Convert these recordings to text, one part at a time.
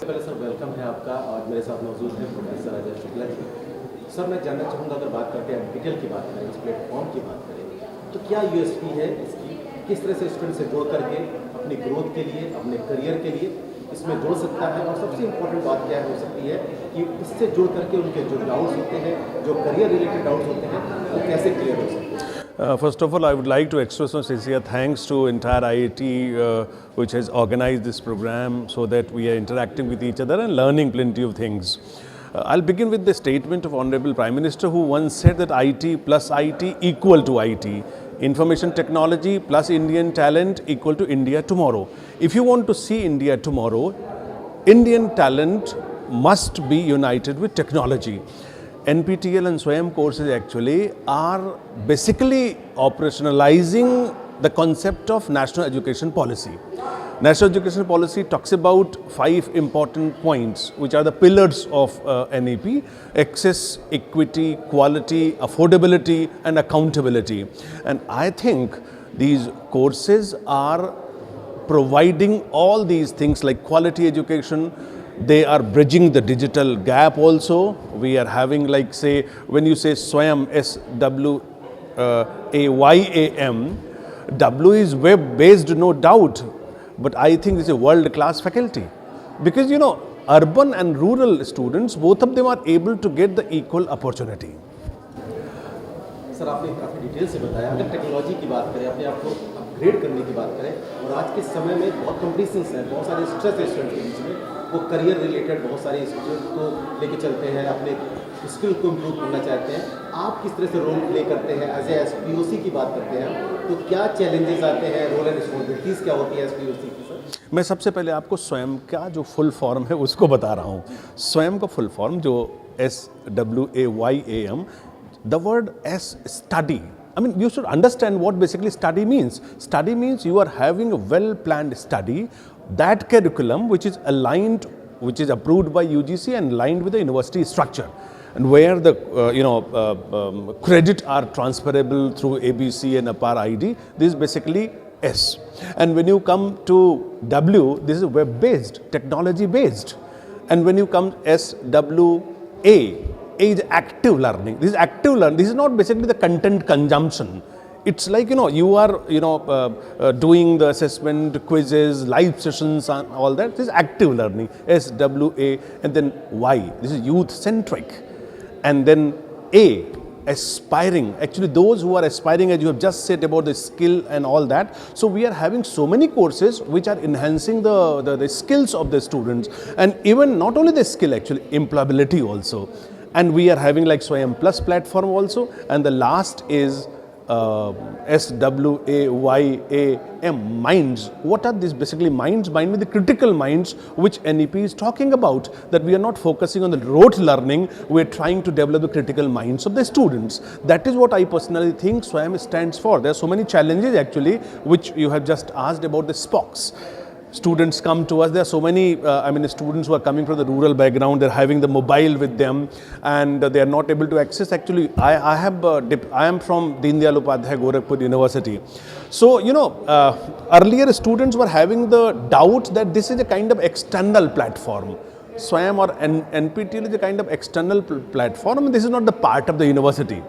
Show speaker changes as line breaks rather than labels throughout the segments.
पहले sir welcome है आपका। आज मेरे साथ मौजूद है प्रोफेसर अजय शुक्ला जी। सर मैं जानना चाहूँगा, अगर बात करते हैं NPTEL की बात करें, इस प्लेटफॉर्म की बात करें, तो क्या USP है इसकी, किस तरह से स्टूडेंट से जोड़ करके अपनी ग्रोथ के लिए, अपने करियर के लिए इसमें जोड़ सकता है, और सबसे इम्पोर्टेंट बात क्या हो सकती है कि इससे जुड़ करके उनके जो डाउट्स होते हैं, जो करियर रिलेटेड डाउट्स होते हैं, वो कैसे क्लियर हो सकते हैं?
First of all, I would like to express my sincere thanks to entire IIT which has organized this program so that we are interacting with each other and learning plenty of things. I'll begin with the statement of Honorable Prime Minister, who once said that IT plus IT equal to IT. Information technology plus Indian talent equal to India tomorrow. If you want to see India tomorrow, Indian talent must be united with technology. NPTEL and SWAYAM courses actually are basically operationalizing the concept of national education policy. National education policy talks about 5 important points, which are the pillars of NEP: access, equity, quality, affordability, and accountability. And I think these courses are providing all these things like quality education. They are bridging the digital gap also. We are having, like, say, when you say SWAYAM, SWAYAM, W is web based, no doubt, but I think this is a world class faculty, because you know, urban and rural students, both of them are able to get the equal opportunity.
Sir आपने काफ़ी detail से बताया। अगर technology की बात करें, अपने आप को अपग्रेड करने की बात करें, और आज के समय में बहुत कॉम्पिटिशन्स हैं, बहुत सारे स्ट्रेस है स्टूडेंट के बीच में, वो करियर रिलेटेड बहुत सारे स्टूडेंट को लेके चलते हैं, अपने स्किल को इम्प्रूव करना चाहते हैं। आप किस तरह से रोल प्ले करते हैं? एज ए SPOC की बात करते हैं तो क्या चैलेंजेस आते हैं, रोल एंड रिस्पॉन्सिबिलिटीज़ क्या होती है SPOC की? सर
मैं सबसे पहले आपको स्वयं का जो फुल फॉर्म है उसको बता रहा हूँ। स्वयं का फुल फॉर्म जो SWAYAM, the word S, study. I mean, you should understand what basically study means. Study means you are having a well-planned study, that curriculum which is aligned, which is approved by UGC and aligned with the university structure, and where the credit are transferable through ABC and APAR ID. This is basically S. And when you come to W, this is web-based, technology-based. And when you come SWA, is active learning. This is active learning. This is not basically the content consumption. It's like, you know, you are, doing the assessment, quizzes, live sessions and all that. This is active learning, SWA. And then Y, this is youth centric. And then A, aspiring. Actually, those who are aspiring, as you have just said about the skill and all that. So we are having so many courses which are enhancing the skills of the students, and even not only the skill, actually employability also. And we are having like SWAYAM Plus platform also. And the last is SWAYAM, minds. What are these basically? Minds, mind with the critical minds, which NEP is talking about, that we are not focusing on the rote learning, we are trying to develop the critical minds of the students. That is what I personally think SWAYAM stands for. There are so many challenges actually, which you have just asked about the SPOCs. Students come to us. There are so many, students who are coming from the rural background. They're having the mobile with them, and they are not able to access. Actually, I am from Deen Dayal Upadhyay Gorakhpur University. So, earlier students were having the doubt that this is a kind of external platform. SWAYAM or NPTEL is a kind of external platform, and this is not the part of the university.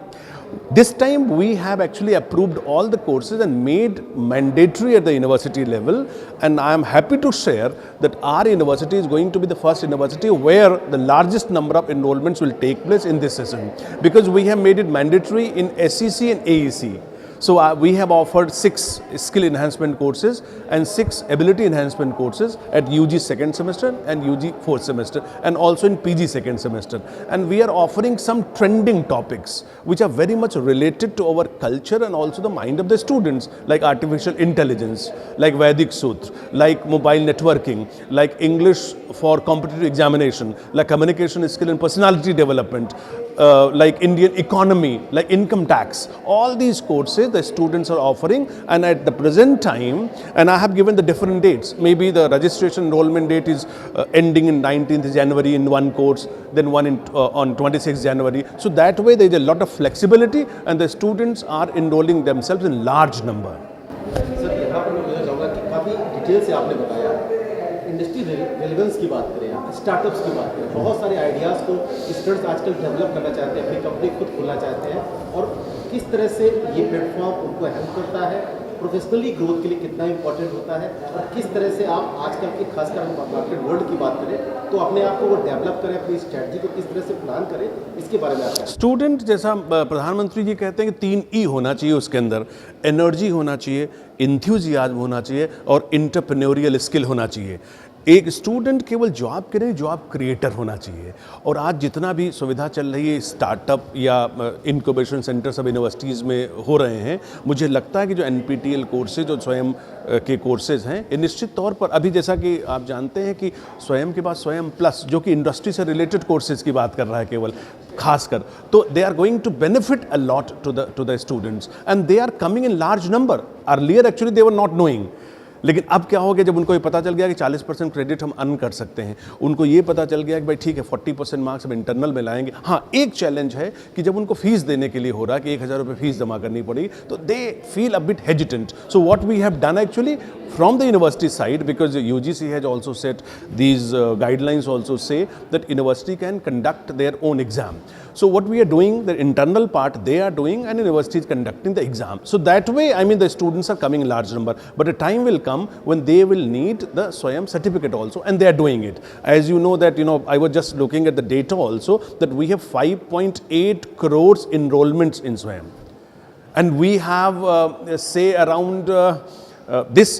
This time we have actually approved all the courses and made mandatory at the university level, and I am happy to share that our university is going to be the first university where the largest number of enrollments will take place in this session, because we have made it mandatory in SEC and AEC. So we have offered 6 skill enhancement courses and 6 ability enhancement courses at UG second semester and UG fourth semester, and also in PG second semester. And we are offering some trending topics which are very much related to our culture and also the mind of the students, like artificial intelligence, like Vedic Sutra, like mobile networking, like English for competitive examination, like communication skill and personality development, like Indian economy, like income tax. All these courses the students are offering, and at the present time, and I have given the different dates. Maybe the registration enrollment date is ending in 19th January in one course, then one on 26th January. So that way there is a lot of flexibility, and the students are enrolling themselves in large number.
Sir यहाँ पर मैं कहना चाहूँगा कि काफ़ी detail से आपने बताया। इंडस्ट्री रेलेवेंस की बात करें, स्टार्टअप्स की बात करें, बहुत सारे आइडियाज़ को स्टूडेंट्स आजकल डेवलप करना चाहते हैं, अपनी कंपनी खुद खोलना चाहते हैं, और किस तरह से ये प्लेटफॉर्म उनको हेल्प करता है, प्रोफेशनली ग्रोथ के लिए कितना इंपॉर्टेंट होता है, और किस तरह से आप आजकल के खासकर हम मार्केट वर्ल्ड की बात करें तो अपने आप को वो डेवलप करें, अपनी स्ट्रैटेजी को किस तरह से प्लान करें, इसके बारे में आप
स्टूडेंट, जैसा प्रधानमंत्री जी कहते हैं कि 3 ई होना चाहिए उसके अंदर, एनर्जी होना चाहिए, इंथ्यूजियाज्म होना चाहिए और इंटरप्रेन्योरियल स्किल होना चाहिए। एक स्टूडेंट केवल जॉब के नहीं, जॉब क्रिएटर होना चाहिए। और आज जितना भी सुविधा चल रही है स्टार्टअप या इनक्यूबेशन सेंटर सब यूनिवर्सिटीज़ में हो रहे हैं, मुझे लगता है कि जो NPTEL कोर्सेज और स्वयं के कोर्सेज हैं, ये निश्चित तौर पर अभी जैसा कि आप जानते हैं कि स्वयं के बाद स्वयं प्लस जो कि इंडस्ट्री से रिलेटेड कोर्सेज की बात कर रहा है केवल खासकर, तो they are going to benefit a lot to the students and they are coming in large number. Earlier actually they were not knowing, लेकिन अब क्या हो गया, जब उनको ये पता चल गया कि 40% क्रेडिट हम अर्न कर सकते हैं, उनको ये पता चल गया कि भाई ठीक है 40% मार्क्स हम इंटरनल में लाएंगे। हाँ, एक चैलेंज है कि जब उनको फीस देने के लिए हो रहा है कि 1000 रुपये फीस जमा करनी पड़ेगी, तो they feel a bit hesitant. So what we have done actually from the university side, because the UGC has also set these guidelines also say that university can conduct their own exam. So what we are doing, the internal part they are doing and university is conducting the exam. So that way, I mean, the students are coming in large number, but a time will come when they will need the SWAYAM certificate also, and they are doing it. As you know that, I was just looking at the data also that we have 5.8 crores enrollments in SWAYAM, and we have say around this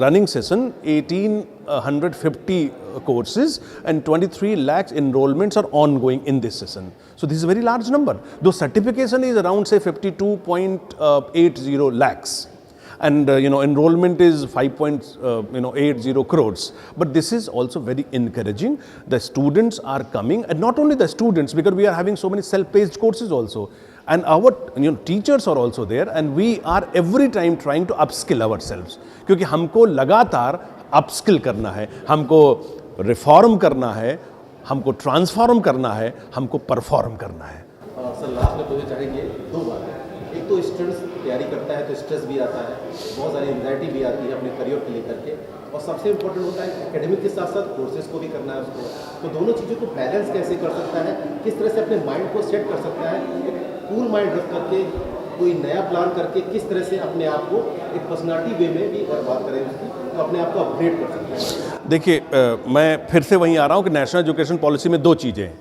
running session 1850 courses and 23 lakhs enrollments are ongoing in this session. So this is a very large number. Though certification is around say 52.80 lakhs and enrollment is 5.80 crores, but this is also very encouraging. The students are coming, and not only the students, because we are having so many self-paced courses also, and our teachers are also there, and we are every time trying to upskill ourselves, क्योंकि हमको लगातार upskill करना है, हमको reform करना है, हमको transform करना है, हमको परफॉर्म करना है।
सर लास्ट में मुझे चाहेंगे 2 बातें। एक तो स्टूडेंट्स तैयारी करता है तो स्ट्रेस भी आता है, बहुत सारी एंग्जाइटी भी आती है अपने करियर को लेकर के, और सबसे इम्पोर्टेंट होता है एकेडमिक के साथ साथ कोर्सेज को भी करना है उसको, तो दोनों चीज़ों को बैलेंस कैसे कर सकता है, किस तरह से अपने माइंड को सेट कर सकता है, एक कूल माइंड रख करके कोई नया प्लान करके किस तरह से अपने आप को एक पर्सनालिटी वे में भी अगर बात करें उसकी तो अपने आप को अपग्रेड कर सकते हैं।
देखिए, मैं फिर से वहीं आ रहा हूँ कि नेशनल एजुकेशन पॉलिसी में 2 चीज़ें हैं,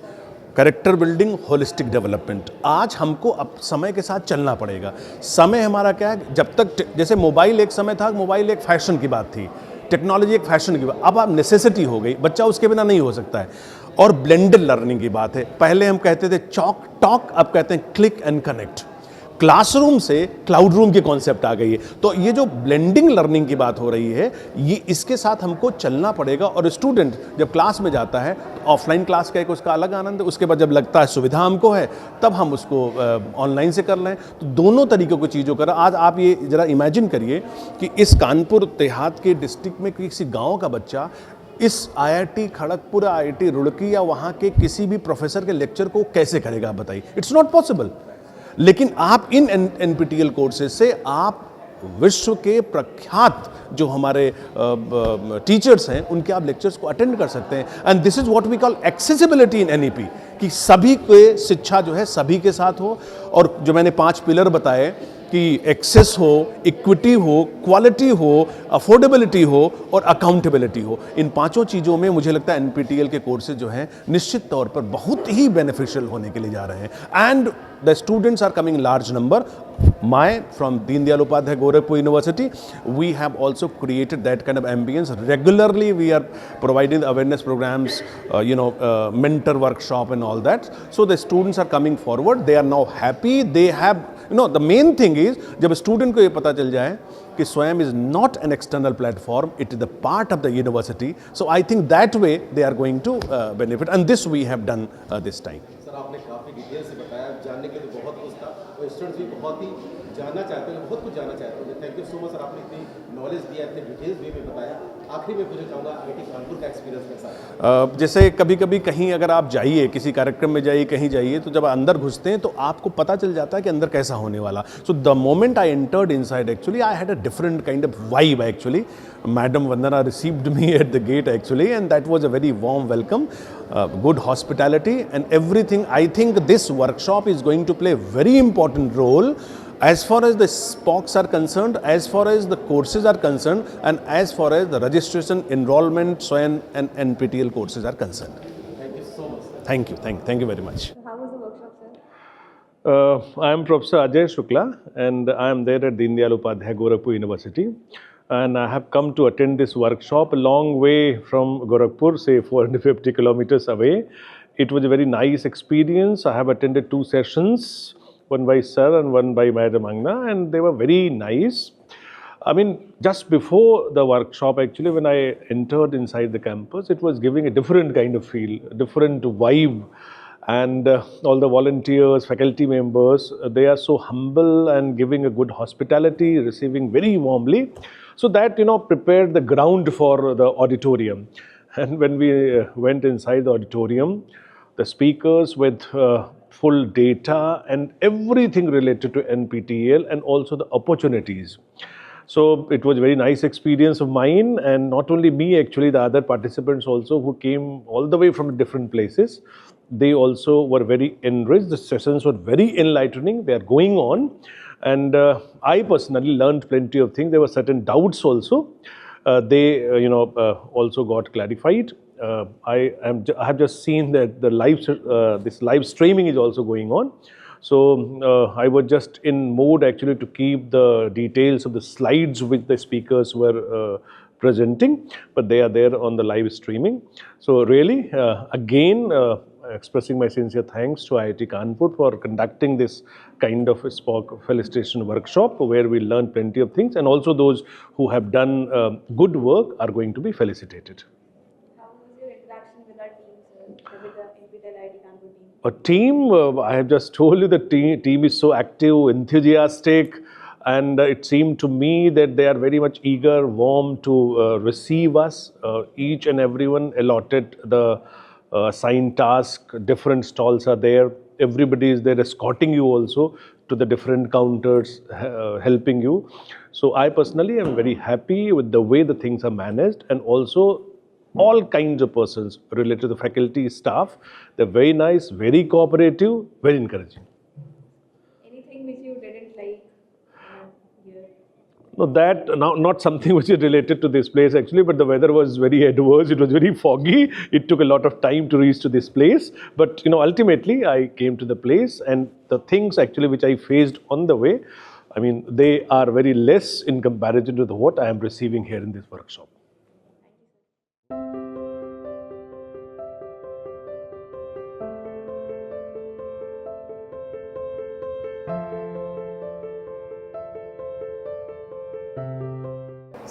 कैरेक्टर बिल्डिंग, होलिस्टिक डेवलपमेंट। आज हमको अब समय के साथ चलना पड़ेगा। समय हमारा क्या है, जब तक जैसे मोबाइल एक समय था, मोबाइल एक फैशन की बात थी, टेक्नोलॉजी एक फैशन की बात, अब आप नेसेसिटी हो गई, बच्चा उसके बिना नहीं हो सकता है। और ब्लेंडेड लर्निंग की बात है, पहले हम कहते थे चॉक टॉक, अब कहते हैं क्लिक एंड कनेक्ट। क्लासरूम से क्लाउड रूम की कॉन्सेप्ट आ गई है, तो ये जो ब्लेंडिंग लर्निंग की बात हो रही है, ये इसके साथ हमको चलना पड़ेगा। और स्टूडेंट जब क्लास में जाता है तो ऑफलाइन क्लास का एक उसका अलग आनंद है, उसके बाद जब लगता है सुविधा हमको है तब हम उसको ऑनलाइन से कर लें, तो दोनों तरीकों की चीज़ों का। आज आप ये ज़रा इमेजिन करिए कि इस कानपुर देहात के डिस्ट्रिक्ट में किसी गाँव का बच्चा इस IIT खड़गपुर, IIT रुड़की या वहाँ के किसी भी प्रोफेसर के लेक्चर को कैसे करेगा, बताइए। It's not possible. लेकिन आप इन NPTEL कोर्सेज से आप विश्व के प्रख्यात जो हमारे टीचर्स हैं उनके आप लेक्चर्स को अटेंड कर सकते हैं, and this is what we call accessibility in NEP, कि सभी के शिक्षा जो है सभी के साथ हो। और जो मैंने 5 पिलर बताए कि एक्सेस हो, इक्विटी हो, क्वालिटी हो, अफोर्डेबिलिटी हो और अकाउंटेबिलिटी हो, इन 5 चीज़ों में मुझे लगता है NPTEL के कोर्सेज जो हैं निश्चित तौर पर बहुत ही बेनिफिशियल होने के लिए जा रहे हैं। And the students are coming large number. From Deen Dayal Upadhyay Gorakhpur University, we have also created that kind of ambience. Regularly we are providing awareness programs, mentor workshop and all that. So the students are coming forward, they are now happy, they have, the main thing is जब student को ये पता चल जाए कि SWAYAM is not an external platform, it is the part of the university. So I think that way they are going to benefit, and this we have done this time.
Sir आपने काफ़ी detail से बताया, जानने के लिए बहुत कुछ था और स्टूडेंट्स भी बहुत ही जानना चाहते हैं, बहुत कुछ जानना चाहते हैं। Thank you so much sir, आपने इतनी नॉलेज दिया, इतने डिटेल्स वे में बताया। आखिरी में पूछना चाहूँगा IIT कानपुर का एक्सपीरियंस कैसा है?
जैसे कभी कभी कहीं अगर आप जाइए, किसी कार्यक्रम में जाइए, कहीं जाइए, तो जब अंदर घुसते हैं तो आपको पता चल जाता है कि अंदर कैसा होने वाला. So the moment I entered inside, actually I had a different kind of vibe actually. Madam Vandana received me at the gate actually, and that was a very warm welcome, good hospitality and everything. I think this workshop is going to play a very important role as far as the SPOCs are concerned, as far as the courses are concerned, and as far as the registration, enrollment, SWAYAM and NPTEL courses are concerned.
Thank you so much, sir.
Thank you very much.
How was the workshop, sir?
I am Professor Ajay Shukla, and I am there at Deen Dayal Upadhyay Gorakhpur University. And I have come to attend this workshop a long way from Gorakhpur, say 450 kilometers away. It was a very nice experience. I have attended 2 sessions, one by Sir and one by Madam Angna, and they were very nice. I mean, just before the workshop, actually, when I entered inside the campus, it was giving a different kind of feel, a different vibe. And all the volunteers, faculty members, they are so humble and giving a good hospitality, receiving very warmly. So that, prepared the ground for the auditorium. And when we went inside the auditorium, the speakers with full data and everything related to NPTEL and also the opportunities. So it was a very nice experience of mine, and not only me, actually, the other participants also who came all the way from different places. They also were very enriched. The sessions were very enlightening. They are going on. And I personally learned plenty of things. There were certain doubts also. They, also got clarified. I have just seen that this live streaming is also going on. So I was just in mode actually to keep the details of the slides which the speakers were presenting, but they are there on the live streaming. So really, again, expressing my sincere thanks to IIT Kanpur for conducting this kind of SPOC felicitation workshop where we learn plenty of things, and also those who have done good work are going to be felicitated.
How was your interaction with our team, sir, with the NPTEL IIT Kanpur team?
A team, I have just told you, the team is so active, enthusiastic, and it seemed to me that they are very much eager, warm to receive us. Each and everyone allotted the assigned task. Different stalls are there. Everybody is there escorting you also to the different counters, helping you. So I personally am very happy with the way the things are managed, and also all kinds of persons related to the faculty, staff. They're very nice, very cooperative, very encouraging.
Anything which you didn't like here?
No, that not something which is related to this place actually, but the weather was very adverse. It was very foggy. It took a lot of time to reach to this place. But ultimately I came to the place, and the things actually which I faced on the way, I mean, they are very less in comparison to what I am receiving here in this workshop.
Thank you, sir.